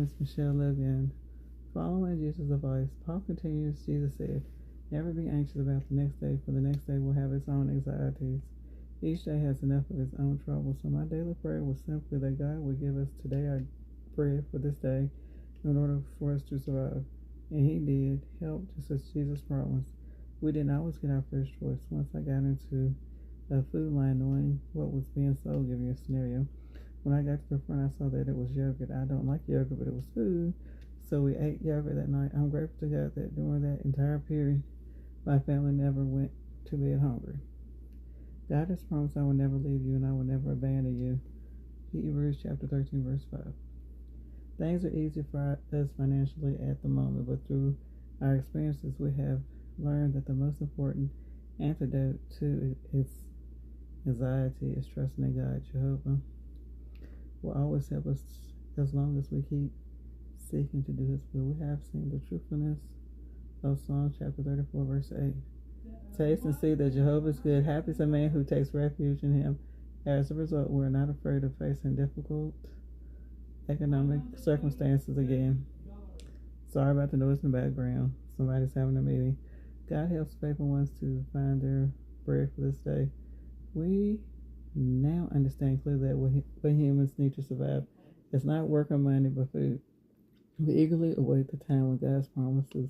Miss Michelle Logan. Following Jesus' advice, Paul continues, Jesus said, never be anxious about the next day, for the next day will have its own anxieties. Each day has enough of its own trouble. So my daily prayer was simply that God would give us today our bread for this day in order for us to survive. And he did help, just as Jesus promised. We didn't always get our first choice. Once I got into a food line knowing what was being sold, giving you a scenario. When I got to the front, I saw that it was yogurt. I don't like yogurt, but it was food. So we ate yogurt that night. I'm grateful to God that during that entire period, my family never went to bed hungry. God has promised I will never leave you and I will never abandon you. Hebrews chapter 13, verse 5. Things are easy for us financially at the moment, but through our experiences, we have learned that the most important antidote to its anxiety is trusting in God. Jehovah will always help us as long as we keep seeking to do his will. We have seen the truthfulness of Psalm chapter 34, verse 8. Taste and see that Jehovah is good. Happy is a man who takes refuge in him. As a result, we're not afraid of facing difficult economic circumstances again. Sorry about the noise in the background. Somebody's having a meeting. God helps faithful ones to find their bread for this day. We now understand clearly that what humans need to survive is not work or money, but food. We eagerly await the time when God's promises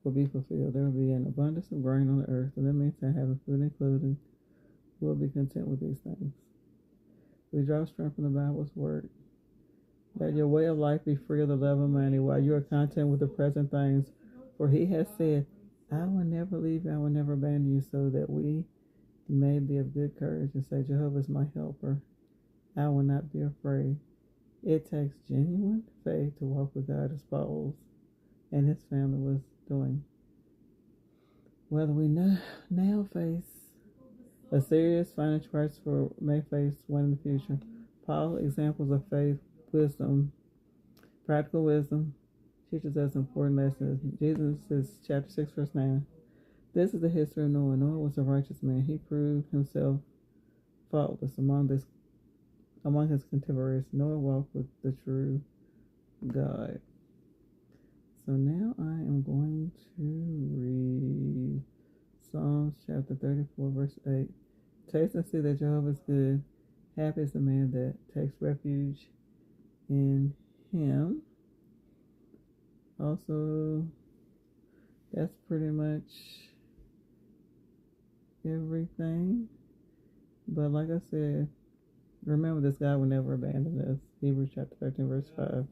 will be fulfilled. There will be an abundance of grain on the earth, and that means that having food and clothing, we'll be content with these things. We draw strength from the Bible's word. Let your way of life be free of the love of money while you are content with the present things. For he has said, I will never leave you, I will never abandon you, so that we may be of good courage and say, Jehovah is my helper. I will not be afraid. It takes genuine faith to walk with God as Paul and his family was doing. Whether we now face a serious financial crisis or may face one in the future, Paul's examples of faith, wisdom, practical wisdom, teaches us important lessons. Jesus chapter 6, verse 9. This is the history of Noah. Noah was a righteous man. He proved himself faultless among his contemporaries. Noah walked with the true God. So now I am going to read Psalms chapter 34, verse 8. Taste and see that Jehovah is good. Happy is the man that takes refuge in him. Also, that's pretty much everything. But like I said, remember this God will never abandon us. Hebrews chapter 13, verse 5.